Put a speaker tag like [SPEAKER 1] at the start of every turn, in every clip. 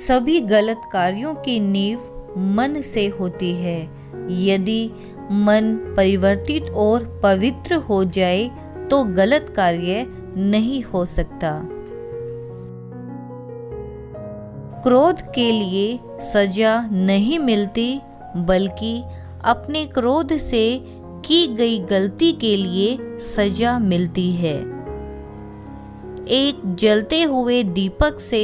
[SPEAKER 1] सभी गलत कार्यों की नींव मन से होती है। यदि मन परिवर्तित और पवित्र हो जाए तो गलत कार्य नहीं हो सकता। क्रोध के लिए सजा नहीं मिलती, बल्कि अपने क्रोध से की गई गलती के लिए सजा मिलती है। एक जलते हुए दीपक से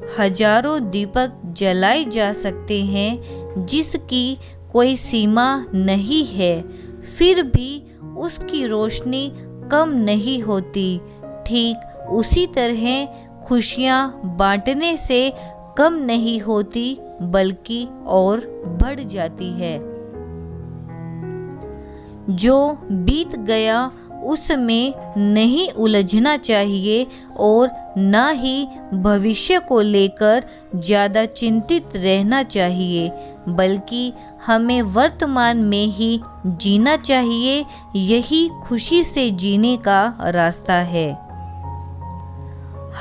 [SPEAKER 1] हजारों दीपक जलाए जा सकते हैं, जिसकी कोई सीमा नहीं है, फिर भी उसकी रोशनी कम नहीं होती। ठीक उसी तरह खुशियाँ बांटने से कम नहीं होती, बल्कि और बढ़ जाती है। जो बीत गया उसमें नहीं उलझना चाहिए और न ही भविष्य को लेकर ज़्यादा चिंतित रहना चाहिए, बल्कि हमें वर्तमान में ही जीना चाहिए। यही खुशी से जीने का रास्ता है।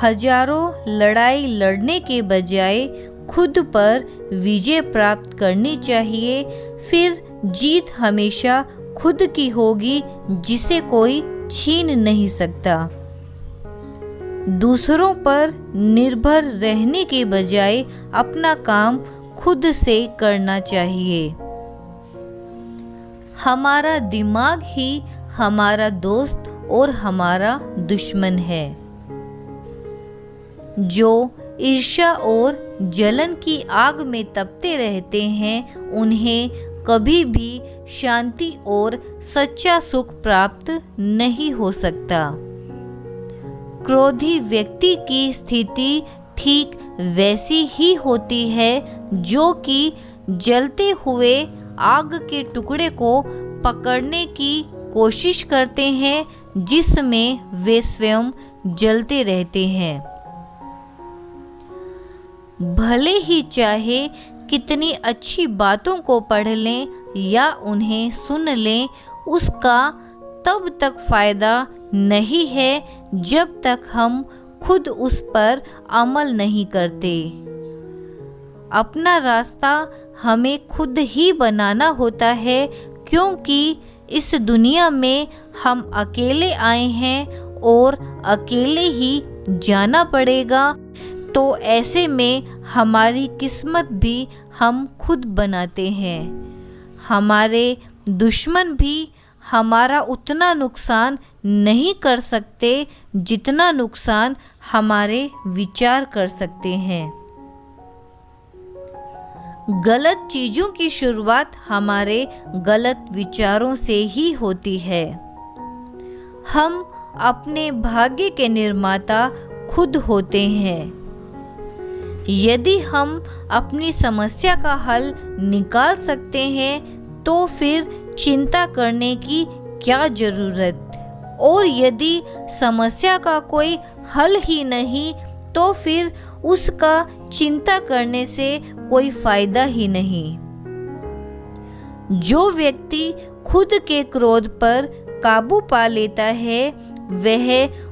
[SPEAKER 1] हजारों लड़ाई लड़ने के बजाय खुद पर विजय प्राप्त करनी चाहिए, फिर जीत हमेशा खुद की होगी, जिसे कोई छीन नहीं सकता। दूसरों पर निर्भर रहने के बजाय अपना काम खुद से करना चाहिए। हमारा दिमाग ही हमारा दोस्त और हमारा दुश्मन है। जो ईर्ष्या और जलन की आग में तपते रहते हैं, उन्हें कभी भी शांति और सच्चा सुख प्राप्त नहीं हो सकता। क्रोधी व्यक्ति की स्थिति ठीक वैसी ही होती है जो कि जलते हुए आग के टुकड़े को पकड़ने की कोशिश करते हैं, जिसमें वे स्वयं जलते रहते हैं। भले ही चाहे कितनी अच्छी बातों को पढ़ लें या उन्हें सुन लें, उसका तब तक फायदा नहीं है जब तक हम खुद उस पर अमल नहीं करते। अपना रास्ता हमें खुद ही बनाना होता है, क्योंकि इस दुनिया में हम अकेले आए हैं और अकेले ही जाना पड़ेगा। तो ऐसे में हमारी किस्मत भी हम खुद बनाते हैं। हमारे दुश्मन भी हमारा उतना नुकसान नहीं कर सकते जितना नुकसान हमारे विचार कर सकते हैं। गलत चीज़ों की शुरुआत हमारे गलत विचारों से ही होती है। हम अपने भाग्य के निर्माता खुद होते हैं। यदि हम अपनी समस्या का हल निकाल सकते हैं तो फिर चिंता करने की क्या ज़रूरत, और यदि समस्या का कोई हल ही नहीं तो फिर उसका चिंता करने से कोई फायदा ही नहीं। जो व्यक्ति खुद के क्रोध पर काबू पा लेता है वह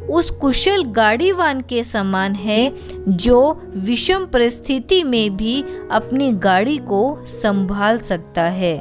[SPEAKER 1] उस कुशल गाड़ीवान के समान है जो विषम परिस्थिति में भी अपनी गाड़ी को संभाल सकता है।